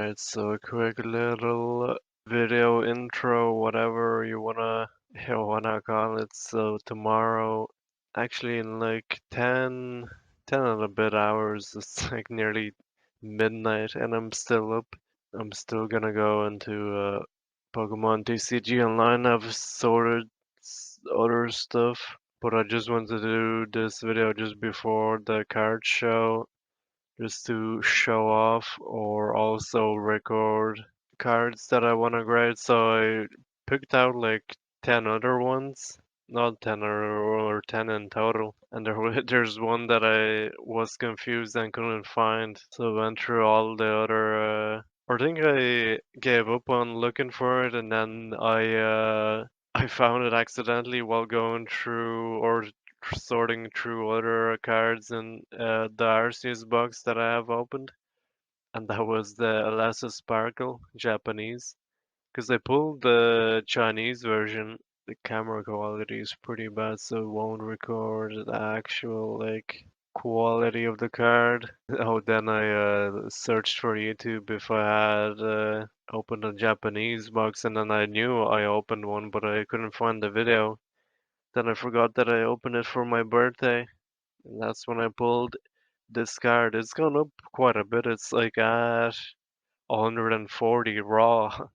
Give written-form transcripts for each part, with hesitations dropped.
Alright, so a quick little video intro, whatever you wanna call it. So tomorrow, actually in like 10 and a bit hours, it's like nearly midnight and I'm still up. I'm still gonna go into Pokemon TCG Online. I've sorted other stuff, but I just wanted to do this video just before the card show just to show off or also record cards that I want to grade. So I picked out like 10 other ones, not 10 or 10 in total. And there's one that I was confused and couldn't find. So I went through all the other, I think I gave up on looking for it and then I found it accidentally while going through or sorting through other cards in the Arceus box that I have opened, and that was the Elasa Sparkle Japanese. Because I pulled the Chinese version, the camera quality is pretty bad, so it won't record the actual like quality of the card. Oh, then I searched for YouTube if I had opened a Japanese box, and then I knew I opened one, but I couldn't find the video. Then I forgot that I opened it for my birthday. And that's when I pulled this card. It's gone up quite a bit. It's like at 140 raw.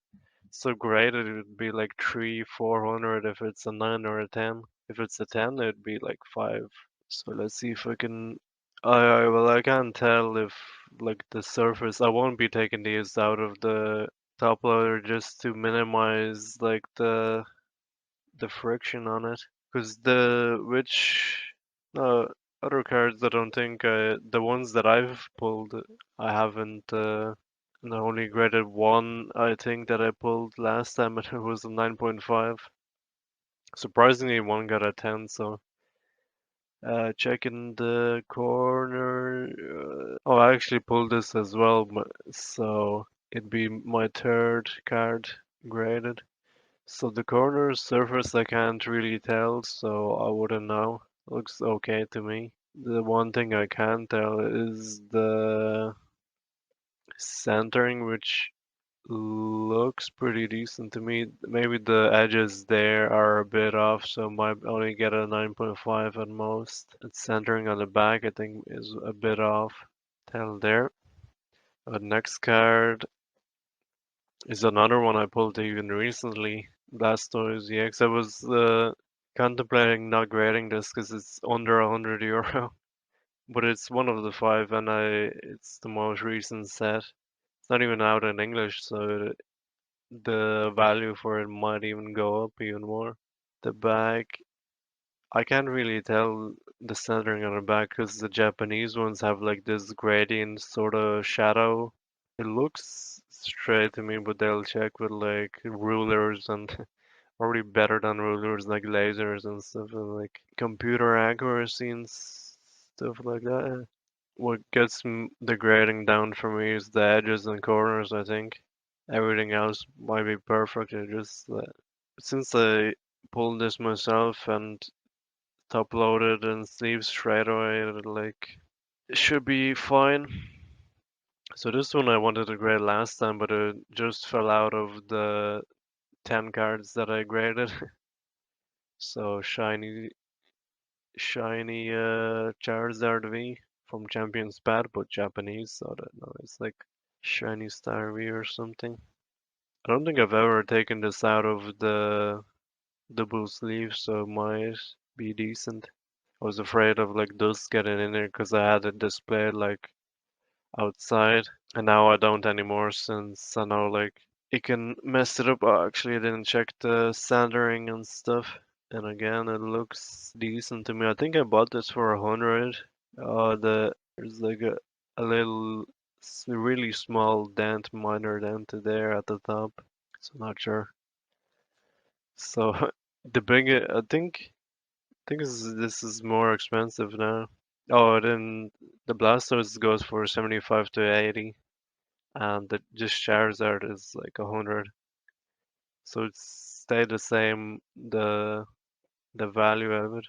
So great it would be like 300-400 if it's a 9 or a 10. If it's a 10 it'd be like 5. So let's see if I can well I can't tell if like the surface I won't be taking these out of the top loader just to minimize like the friction on it. Because uh, other cards I don't think the ones that I've pulled I haven't and I only graded one I think that I pulled last time and it was a 9.5. Surprisingly one got a 10 so checking the corner oh I actually pulled this as well so it'd be my third card graded. So the corner surface I can't really tell, so I wouldn't know. Looks okay to me. The one thing I can tell is the centering, which looks pretty decent to me. Maybe the edges there are a bit off, so might only get a 9.5 at most. And centering on the back, I think, is a bit off. Tell there. Next card is another one I pulled even recently. Blastoise EX. I was contemplating not grading this because it's under 100 euro, but it's one of the five, and it's the most recent set. It's not even out in English, so the value for it might even go up even more. The back, I can't really tell the centering on the back because the Japanese ones have like this gradient sort of shadow. It looks straight to me, but they'll check with like rulers and probably better than rulers like lasers and stuff and like computer accuracy and stuff like that. What gets the grading down for me is the edges and corners, I think. Everything else might be perfect. It just since I pulled this myself and top loaded and sleeves straight away, it should be fine. So this one I wanted to grade last time, but it just fell out of the 10 cards that I graded. So shiny Charizard V from Champions Pad, but Japanese, so I don't know. It's like shiny Star V or something. I don't think I've ever taken this out of the double sleeve, so it might be decent. I was afraid of like dust getting in there because I had it displayed like outside, and now I don't anymore since I know like it can mess it up. Oh, actually, I didn't check the centering and stuff. And again, it looks decent to me. I think I bought this for 100. There's like a little, really small dent, minor dent there at the top. So not sure. So the big, I think this is more expensive now. Oh, then the Blastoise goes for 75 to 80, and the just Charizard is like 100. So it's stayed the same. The value of it.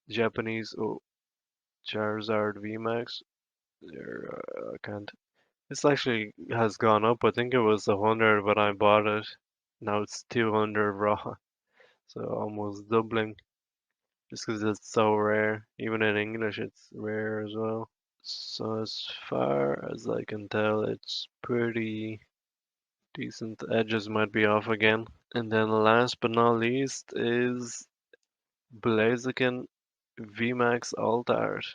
Japanese oh Charizard VMAX. There, I can't. This actually has gone up. I think it was 100 when I bought it. Now it's 200 raw, so almost doubling. Just because it's so rare. Even in English, it's rare as well. So as far as I can tell, it's pretty decent. Edges might be off again. And then last but not least is Blaziken VMAX Alt Art.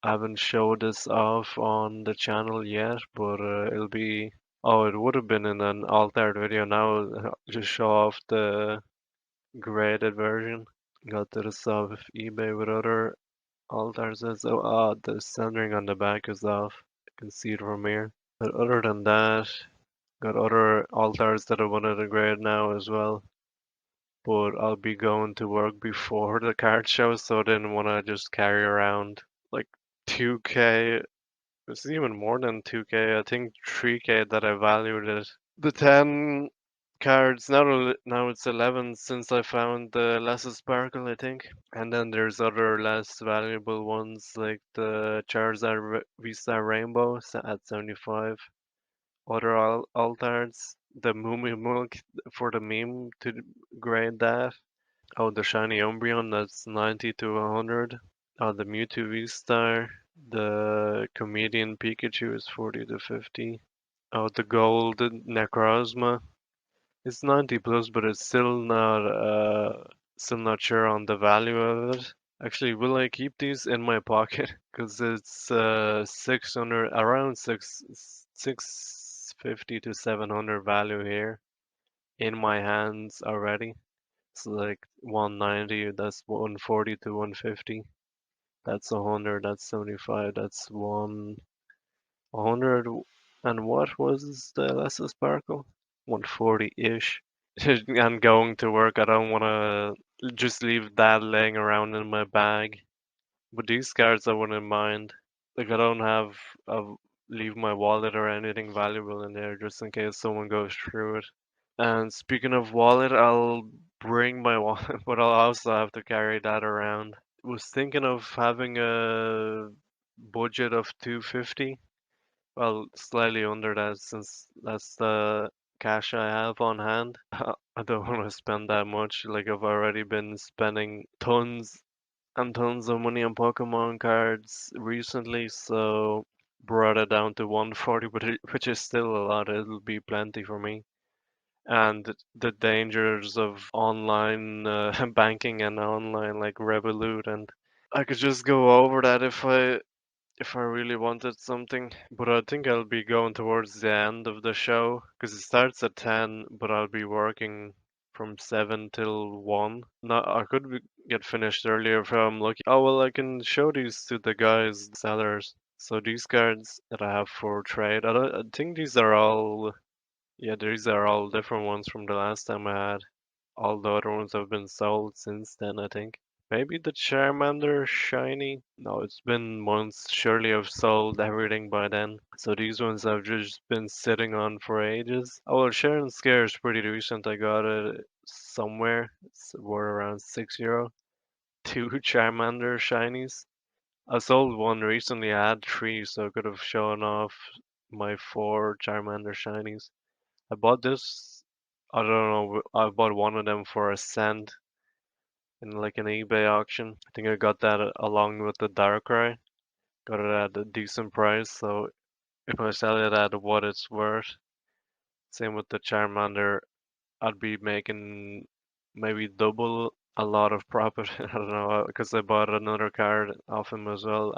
I haven't showed this off on the channel yet, but it'll be. Oh, it would have been in an alt art video. Now just show off the graded version. Got this off eBay with other alt arts. So, the centering on the back is off. You can see it from here. But other than that, got other alt arts that I wanted to grade now as well. But I'll be going to work before the card show, so I didn't want to just carry around like 2K. It's even more than 2K. I think 3K that I valued it. The 10 cards now it's 11 since I found the Lesser Sparkle, I think. And then there's other less valuable ones like the Charizard V-Star Rainbow at 75. Other altards, the Moomy Milk for the meme to grade that. Oh, the Shiny Umbreon, that's 90 to 100. The Mewtwo V-Star, the Comedian Pikachu is 40 to 50. Oh, the Gold Necrozma is 90 plus, but it's still not sure on the value of it. Actually, will I keep these in my pocket? Because it's 600, around 650 to 700 value here in my hands already. It's like 190, that's 140 to 150. That's 100, that's 75, that's 100. And what was the lesser sparkle? 140-ish. And going to work, I don't want to just leave that laying around in my bag. But these cards I wouldn't mind. Like I don't have leave my wallet or anything valuable in there just in case someone goes through it. And speaking of wallet, I'll bring my wallet, but I'll also have to carry that around. Was thinking of having a budget of 250. Well, slightly under that since that's the cash I have on hand. I don't want to spend that much. Like I've already been spending tons and tons of money on Pokemon cards recently, so brought it down to 140, which is still a lot. It'll be plenty for me. And the dangers of online banking and online like Revolut, and I could just go over that if I really wanted something. But I think I'll be going towards the end of the show because it starts at 10, but I'll be working from 7 till 1. No, I could get finished earlier if I'm lucky. Oh, well, I can show these to the guys, the sellers. So these cards that I have for trade, I think these are all, yeah, these are all different ones from the last time I had. All the other ones have been sold since then, I think. Maybe the Charmander shiny? No, it's been months. Surely I've sold everything by then. So these ones I've just been sitting on for ages. Oh, well, Sharon Scare is pretty recent. I got it somewhere. It's worth around €6. Two Charmander shinies. I sold one recently. I had three, so I could have shown off my four Charmander shinies. I bought this. I don't know. I bought one of them for a cent in like an eBay auction. I think I got that along with the Darkrai. Got it at a decent price, so if I sell it at what it's worth, same with the Charmander, I'd be making maybe double a lot of profit. I don't know, because I bought another card off him as well.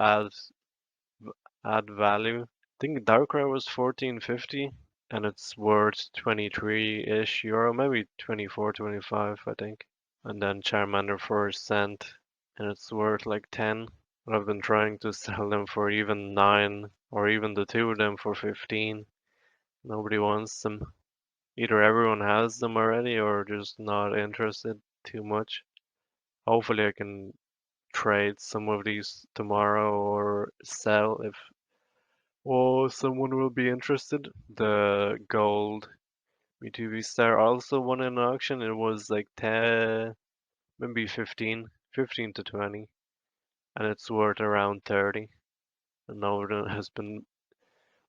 Add value. I think Darkrai was 1450 and it's worth 23-ish euro, maybe 24, 25, I think. And then Charmander for a cent, and it's worth like 10. But I've been trying to sell them for even 9, or even the two of them for 15. Nobody wants them. Either everyone has them already, or just not interested too much. Hopefully, I can trade some of these tomorrow or sell if someone will be interested. The gold Mewtwo V-Star also won an auction. It was like 10, maybe 15 to 20, and it's worth around 30. And now it has been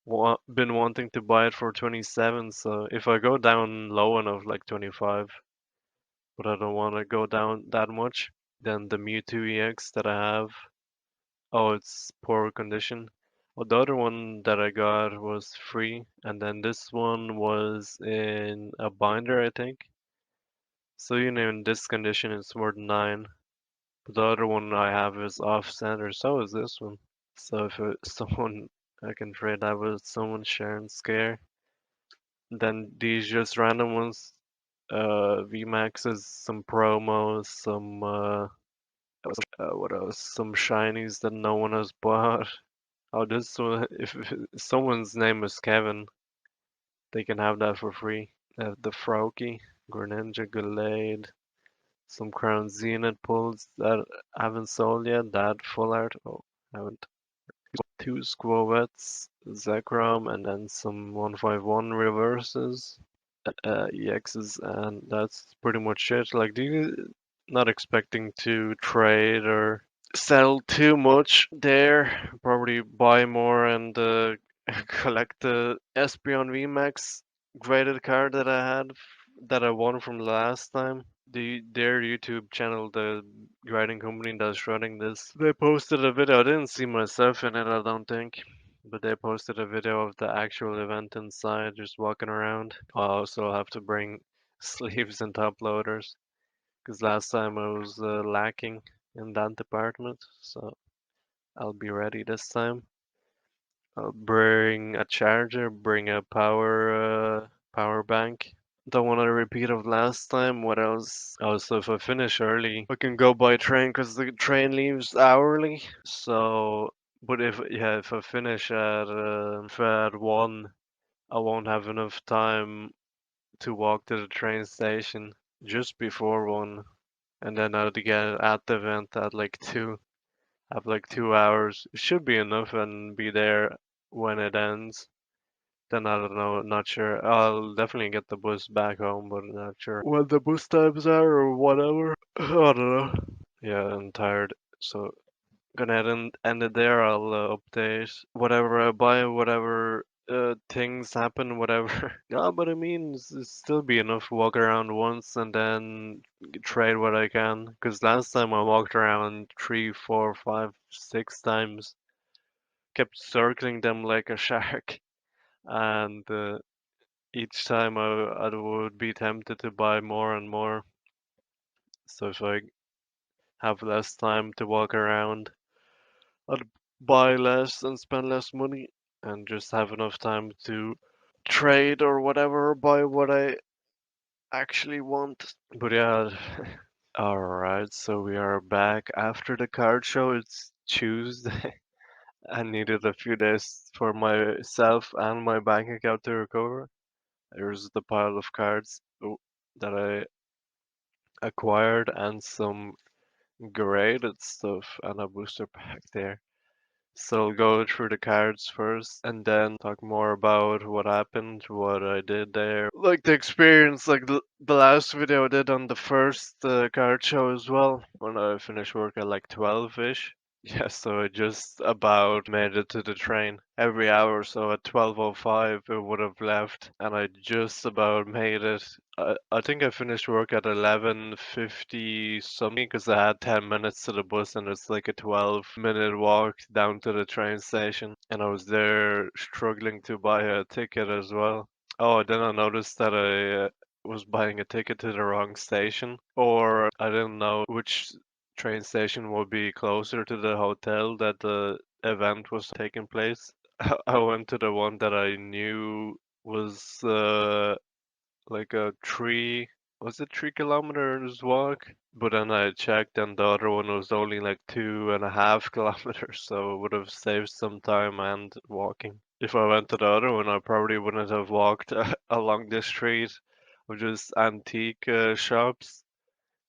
been wanting to buy it for 27, so if I go down low enough, like 25, but I don't want to go down that much, then the Mewtwo EX that I have, oh, it's poor condition. Well, the other one that I got was free, and then this one was in a binder, I think. So, in this condition, it's worth 9. But the other one I have is off center, so is this one. So if someone I can trade that with someone sharing scare, then these just random ones, VMAXs, some promos, some what else? Some shinies that no one has bought. Oh, this one, if someone's name is Kevin, they can have that for free. The Froakie, Greninja, Gallade, some Crown Zenith pulls that I haven't sold yet. That full art, oh, haven't. Two Squavettes, Zekrom, and then some 151 reverses, EXs, and that's pretty much it. Like, not expecting to trade or sell too much there. Probably buy more and collect the Espeon VMAX graded card that I had that I won from last time. Their YouTube channel, the grading company that's running this, they posted a video. I didn't see myself in it, I don't think, but they posted a video of the actual event inside, just walking around. I also have to bring sleeves and top loaders because last time I was lacking in that department, so I'll be ready this time. I'll bring a charger, bring a power bank. Don't want to repeat of last time. What else? Oh, so if I finish early, I can go by train because the train leaves hourly. So, but if I finish at 1, I won't have enough time to walk to the train station just before 1, and then I'll get at the event at like 2. Have like 2 hours. It should be enough and be there when it ends. Then I don't know, not sure. I'll definitely get the bus back home, but not sure what the bus times are or whatever. I don't know. Yeah, I'm tired. So gonna end it there. I'll update whatever I buy, whatever things happen, whatever. Yeah, but I mean, it's still be enough to walk around once and then trade what I can. Cause last time I walked around 3, 4, 5, 6 times, kept circling them like a shark, and each time I would be tempted to buy more and more. So if I have less time to walk around, I'd buy less and spend less money and just have enough time to trade or whatever, buy what I actually want. But yeah, alright, so we are back after the card show. It's Tuesday. I needed a few days for myself and my bank account to recover. There's the pile of cards that I acquired and some graded stuff and a booster pack there. So I'll go through the cards first and then talk more about what happened, what I did there. Like the experience, like the last video I did on the first card show as well, when I finished work at like 12-ish. Yeah, so I just about made it to the train. Every hour, so at 12:05 it would have left, and I just about made it. I think I finished work at 11:50 something because I had 10 minutes to the bus, and it's like a 12-minute walk down to the train station. And I was there struggling to buy a ticket as well. Oh, then I noticed that I was buying a ticket to the wrong station, or I didn't know which train station would be closer to the hotel that the event was taking place. I went to the one that I knew was like a was it 3 kilometers walk? But then I checked and the other one was only like 2.5 kilometers, so it would have saved some time and walking. If I went to the other one, I probably wouldn't have walked along the street of just antique shops.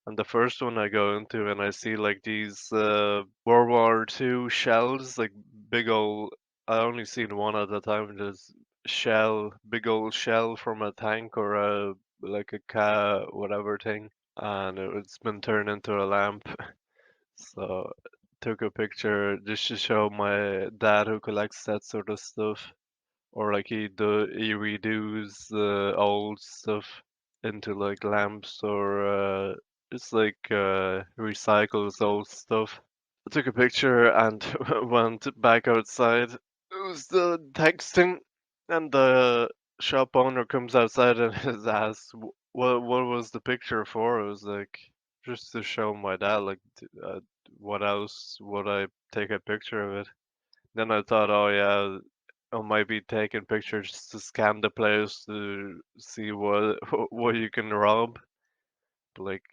And the first one I go into and I see like these World War II shells, like big old. I only seen one at the time. Just big old shell from a tank or like a car, whatever thing, and it's been turned into a lamp. So took a picture just to show my dad who collects that sort of stuff. or like he redoes old stuff into like lamps, or just like recycles old stuff. I took a picture and went back outside. It was the texting, and the shop owner comes outside and is asked, What was the picture for?" I was like, "Just to show my dad. Like, what else would I take a picture of it?" Then I thought, "Oh yeah, I might be taking pictures to scam the place to see what what you can rob." But like,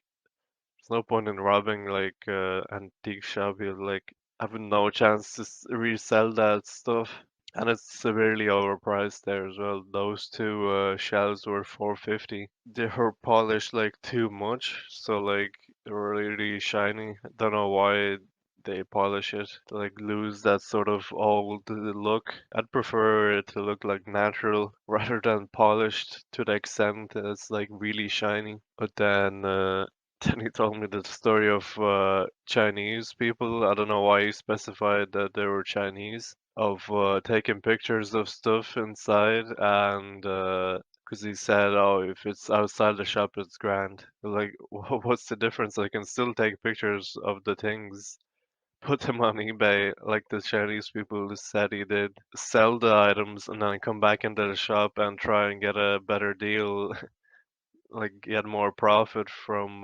there's no point in robbing like antique shop. You like having no chance to resell that stuff, and it's severely overpriced there as well. Those two shells were 450. They were polished like too much, so like they were really shiny. I don't know why they polish it to like lose that sort of old look. I'd prefer it to look like natural rather than polished to the extent that it's like really shiny. But then then he told me the story of Chinese people. I don't know why he specified that they were Chinese, of taking pictures of stuff inside, and because he said, "Oh, if it's outside the shop, it's grand." Like, what's the difference? I can still take pictures of the things, put them on eBay, like the Chinese people said he did, sell the items, and then come back into the shop and try and get a better deal, like get more profit from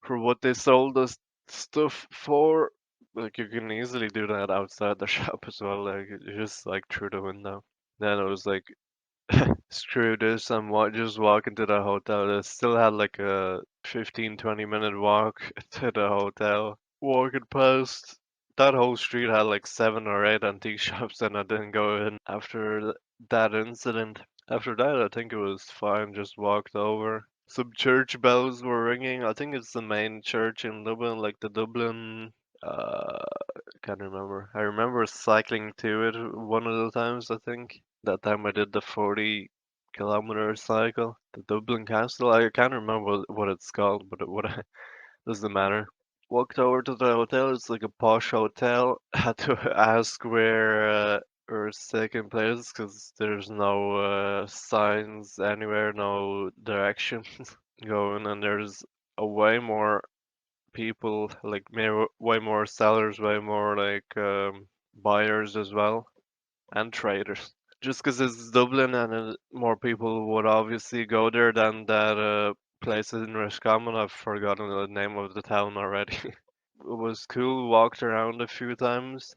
for what they sold us stuff for. Like you can easily do that outside the shop as well, like just like through the window. Then it was like, screw this, I'm just walking to the hotel. I still had like a 15-20 minute walk to the hotel. Walking past that whole street had like 7 or 8 antique shops, and I didn't go in after that incident. After that, I think it was fine. Just walked over. Some church bells were ringing. I think it's the main church in Dublin, like the Dublin. Can't remember. I remember cycling to it one of the times. I think that time I did the 40 kilometer cycle. The Dublin Castle. I can't remember what it's called, but what doesn't matter. Walked over to the hotel. It's like a posh hotel. Had to ask where we're second place because there's no signs anywhere, no directions going, and there's a way more people, like way more sellers, way more like buyers as well, and traders. Just because it's Dublin and more people would obviously go there than that place in Roscommon. I've forgotten the name of the town already. It was cool. Walked around a few times.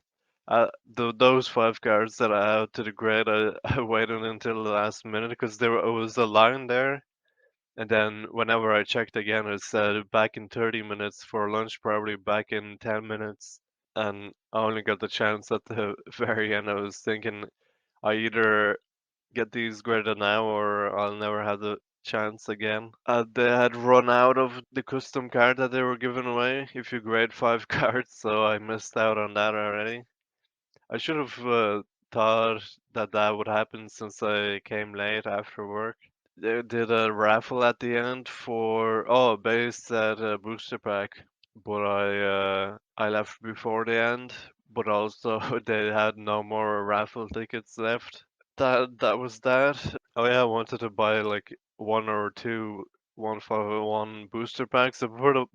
Those 5 cars that I had to the grade, I waited until the last minute because there was a line there. And then whenever I checked again, it said back in 30 minutes for lunch, probably back in 10 minutes. And I only got the chance at the very end. I was thinking I either get these graded now or I'll never have the chance again. They had run out of the custom card that they were giving away if you grade 5 cards, so I missed out on that already. I should have thought that that would happen since I came late after work. They did a raffle at the end for based at a booster pack, but I left before the end. But also they had no more raffle tickets left. That was that. Oh yeah, I wanted to buy like one or two 151 booster packs. I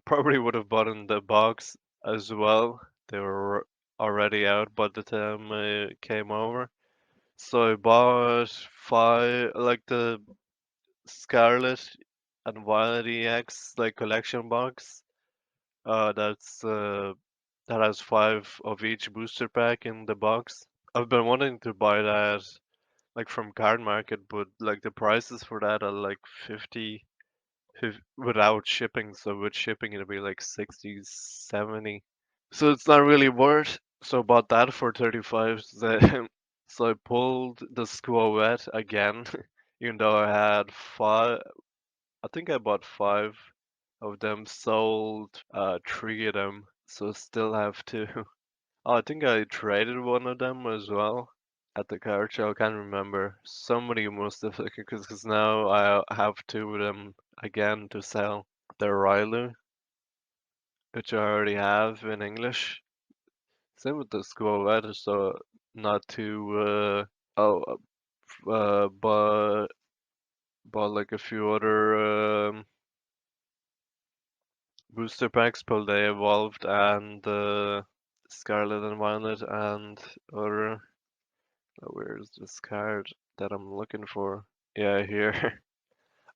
probably would have bought in the box as well. They were already out by the time I came over. So I bought five, like the Scarlet and Violet EX like collection box. That has 5 of each booster pack in the box. I've been wanting to buy that like from Card Market, but like the prices for that are like 50, without shipping. So with shipping it'll be like 60, 70. So it's not really worth. So I bought that for 35. So I pulled the Squawette again, even though I had five. I think I bought 5 of them, sold 3 of them, so still have two. Oh, I think I traded one of them as well at the card show. I can't remember. Somebody must have, because now I have 2 of them again to sell. The Rylu, which I already have in English. Same with the Squawette, so not too. Oh, bought like a few other booster packs, Paldea Evolved and Scarlet and Violet and other. Where's this card that I'm looking for? Yeah, here.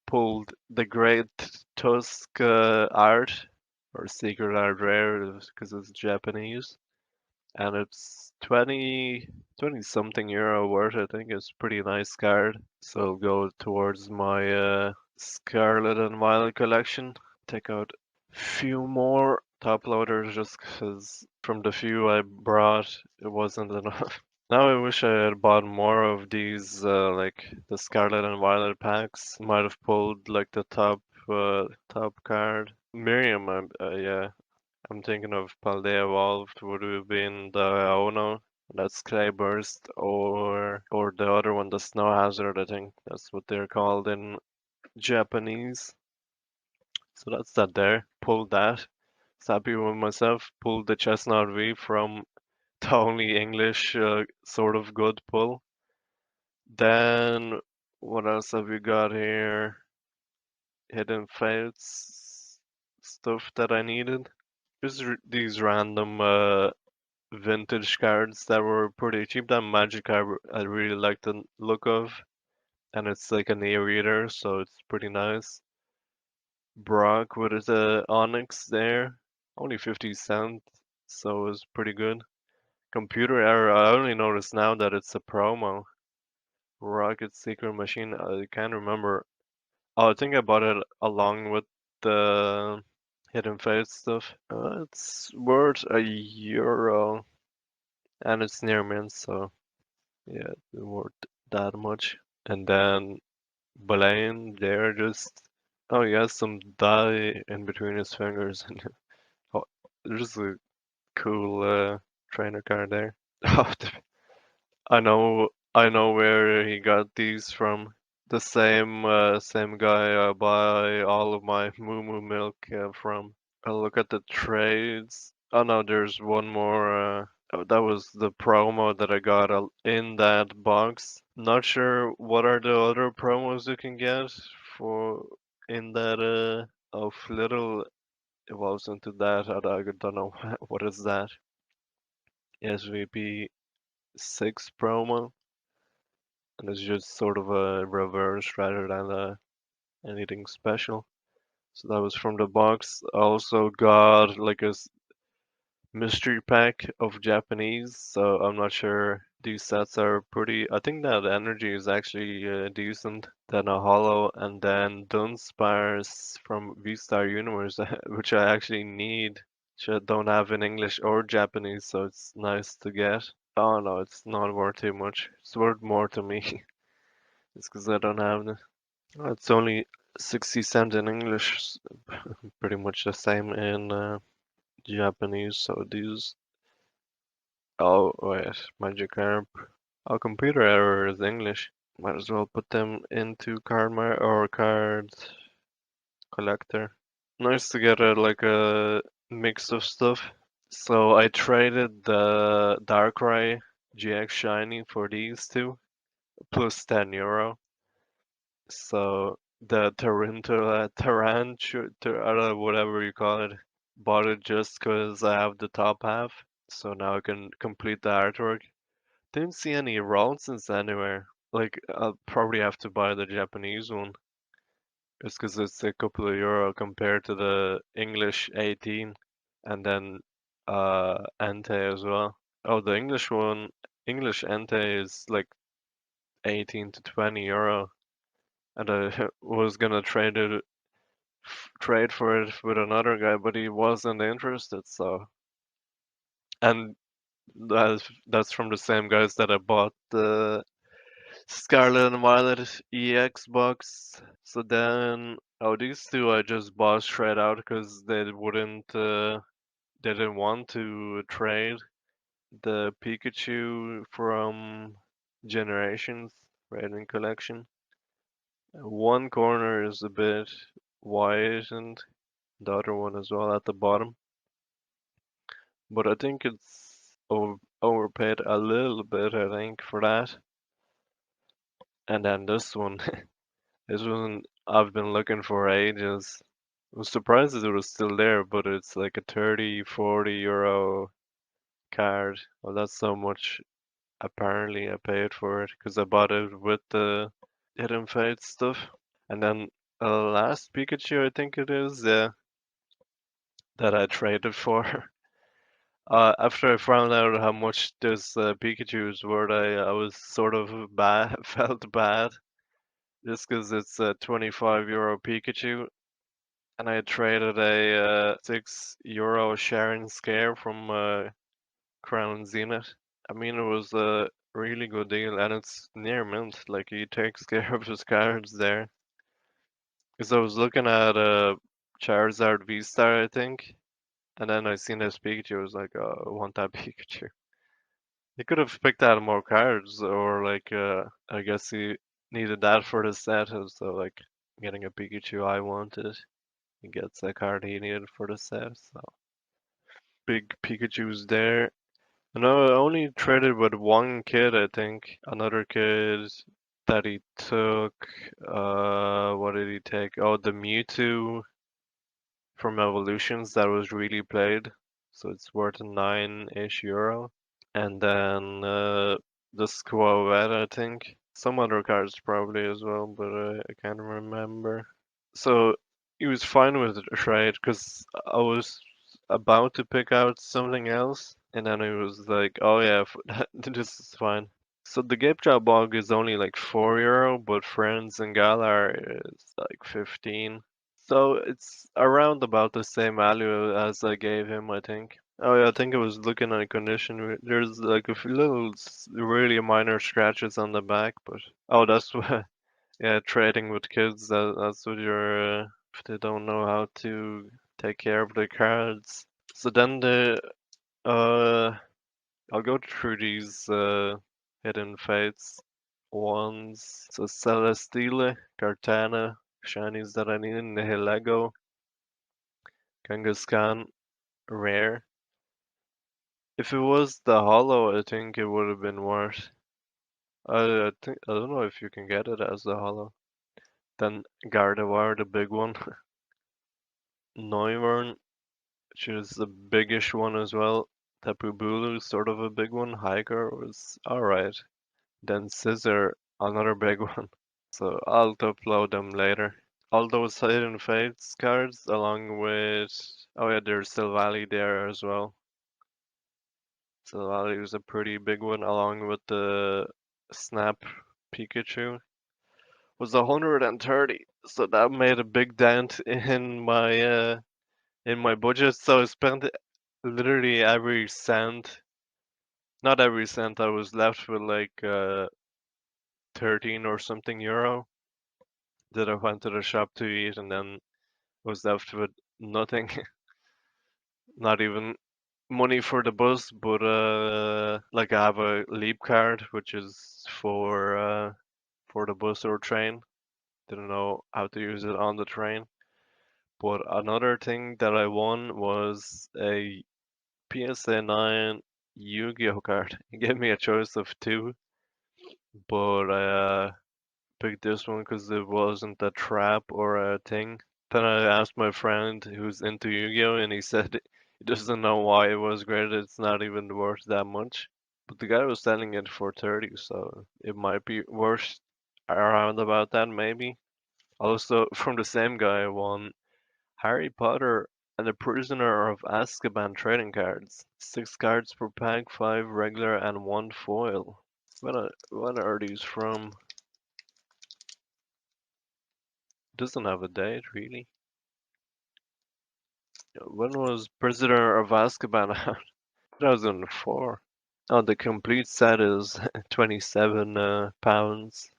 Pulled the Great Tusk art or Secret Art Rare because it's Japanese and it's 20 something euro worth. I think it's pretty nice card. So it'll go towards my Scarlet and Violet collection. Take out few more top loaders just because from the few I brought it wasn't enough. Now I wish I had bought more of these like the Scarlet and Violet packs. Might have pulled like the top card. Miriam, yeah, I'm thinking of Paldea Evolved would have been the Ono. That's Clayburst or the other one, the Snow Hazard, I think that's what they're called in Japanese. So that's that there. Pulled that. Was happy with myself. Pulled the Chestnut V from the only English sort of good pull. Then what else have we got here? Hidden fates stuff that I needed. Just these random vintage cards that were pretty cheap. That magic card I really like the look of, and it's like an e-reader, so it's pretty nice. Brock with the Onyx there, only 50 cents, so it's pretty good. Computer error. I only noticed now that it's a promo. Rocket Secret Machine. I can't remember. Oh, I think I bought it along with the Hidden Fates stuff. It's worth €1, and it's near mint, so yeah, it's worth that much. And then Blaine there just. Oh, he has some dye in between his fingers, and oh, there's a cool trainer card there. Oh, I know where he got these from. The same guy I buy all of my Moo Moo milk from. I'll look at the trades. Oh no, there's one more. Oh, that was the promo that I got in that box. Not sure what are the other promos you can get for in that of little evolves into that. I don't know what is that. SVP 6 promo, and it's just sort of a reverse rather than anything special. So that was from the box. I also got like a mystery pack of Japanese, so I'm not sure. These sets are pretty. I think that energy is actually decent. Then a hollow, and then Dunsparce from V-Star Universe, which I actually need. Which I don't have in English or Japanese, so it's nice to get. Oh no, it's not worth too much. It's worth more to me. It's because I don't have it. It's only 60 cents in English, pretty much the same in Japanese. So these. Oh wait, Magikarp. Oh, computer error is English. Might as well put them into card collector. Nice to get like a mix of stuff. So I traded the Darkrai GX Shiny for these two, plus €10. So the whatever you call it, bought it just 'cause I have the top half. So now I can complete the artwork. Didn't see any Ronses anywhere. Like I'll probably have to buy the Japanese one, just 'cause it's a couple of euro compared to the English 18, and then Entei as well. Oh, the English one, English Entei is like 18 to €20, and I was gonna trade for it with another guy, but he wasn't interested. So, and that's from the same guys that I bought the Scarlet and Violet EX box. So then, oh, these two I just bought straight out because they didn't want to trade the Pikachu from Generations Raiden Collection. One corner is a bit white and the other one as well at the bottom. But I think it's overpaid a little bit, I think, for that. And then this one, this one I've been looking for ages. I was surprised that it was still there, but it's like a 30, 40 euro card. Well, that's so much apparently I paid for it because I bought it with the Hidden Fate stuff. And then last Pikachu, I think it is, yeah, that I traded for. After I found out how much this Pikachu is worth, I was sort of bad, felt bad, just because it's a 25 euro Pikachu, and I traded a 6 euro Sharon Scare from Crown Zenith. I mean, it was a really good deal, and it's near mint. Like he takes care of his cards there. Because I was looking at Charizard V-Star, I think, and then I seen this Pikachu. I was like, oh, I want that Pikachu. He could have picked out more cards, or like, I guess he needed that for the set. So like, getting a Pikachu I wanted, he gets a card he needed for the set. So big Pikachu's there. No, I only traded with one kid, I think. Another kid that he took. What did he take? Oh, the Mewtwo from Evolutions that was really played. So it's worth 9-ish euro. And then the Squawette, I think. Some other cards probably as well, but I can't remember. So he was fine with the trade because I was about to pick out something else, and then he was like, "Oh yeah, this is fine." So the Gape Job bug is only like 4 euro, but Friends and Galar is like 15. So it's around about the same value as I gave him, I think. Oh yeah, I think I was looking at a condition. There's like a few little, really minor scratches on the back, but oh, that's what. Yeah, trading with kids. That's what you're. If they don't know how to take care of their cards. So then uh, I'll go through these hidden fates ones. So Celesteela, Cartana, shinies that I need in the Nihilego, Kangaskhan, rare. If it was the hollow, I think it would have been worse. I think I don't know if you can get it as the hollow. Then Gardevoir, the big one. Noivern, which is the biggish one as well. Tapu Bulu, sort of a big one. Hiker was alright. Then Scissor, another big one. So I'll upload them later. All those Hidden Fates cards, along with oh yeah, there's Silvally there as well. Silvally was a pretty big one, along with the Snap Pikachu. Was 130, so that made a big dent in my budget. So I spent literally every cent. Not every cent. I was left with like 13 or something euro that I went to the shop to eat, and then was left with nothing. Not even money for the bus, but like I have a Leap card, which is for the bus or train. Didn't know how to use it on the train. But another thing that I won was a PSA 9 Yu-Gi-Oh card. He gave me a choice of two, but I picked this one because it wasn't a trap or a thing. Then I asked my friend who's into Yu-Gi-Oh, and he said he doesn't know why it was graded. It's not even worth that much. But the guy was selling it for 30, so it might be worth around about that maybe. Also, from the same guy, I won Harry Potter and the Prisoner of Azkaban trading cards. 6 cards per pack, 5 regular and 1 foil. When are these from? Doesn't have a date, really. When was Prisoner of Azkaban out? 2004. Oh, the complete set is 27 pounds.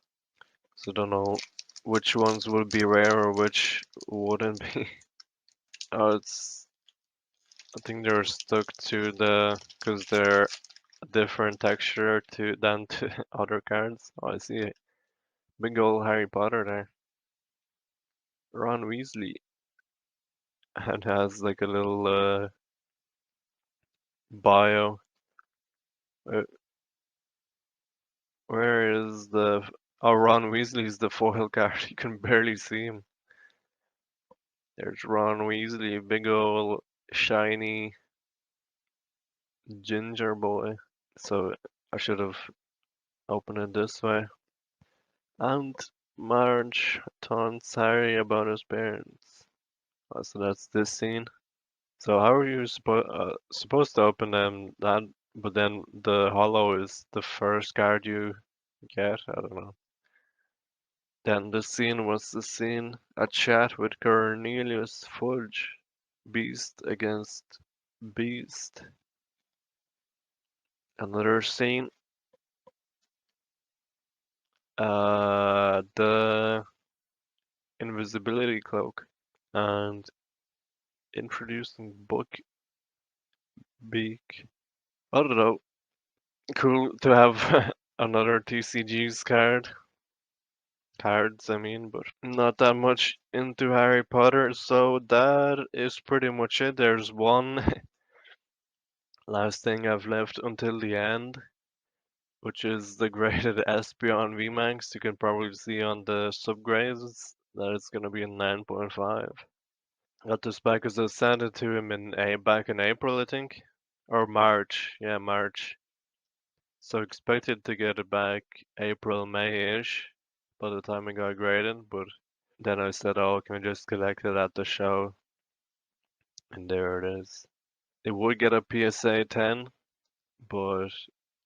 So don't know which ones would be rare or which wouldn't be. Oh, I think they're stuck to because they're a different texture than to other cards. Oh, I see it. Big old Harry Potter there. Ron Weasley. And has like a little bio. Uh, where is the Oh, Ron Weasley's the foil card. You can barely see him. There's Ron Weasley, big ol' shiny ginger boy. So I should have opened it this way. And Marge taunts Harry about his parents. Oh, so that's this scene. So how are you supposed to open them that, but then the hollow is the first card you get? I don't know. Then the scene was the scene, a chat with Cornelius Fudge, Beast against Beast. Another scene, the invisibility cloak and introducing Book Beak. I don't know. Cool to have another TCG's cards, I mean, but not that much into Harry Potter, so that is pretty much it. There's one last thing I've left until the end, which is the graded Espeon VMAX. You can probably see on the subgrades that it's gonna be a 9.5. Got this back as I sent it to him in back in April, I think, or March. Yeah, March. So expected to get it back April, May-ish by the time it got graded, but then I said, oh, can we just collect it at the show? And there it is. It would get a PSA 10, but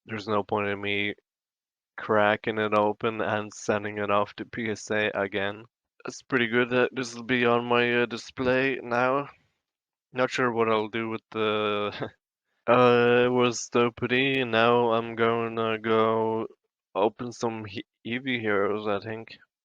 there's no point in me cracking it open and sending it off to PSA again. That's pretty good. This will be on my display now. Not sure what I'll do with the. It was DopeyD. Now I'm gonna go open some Eevee heroes, I think.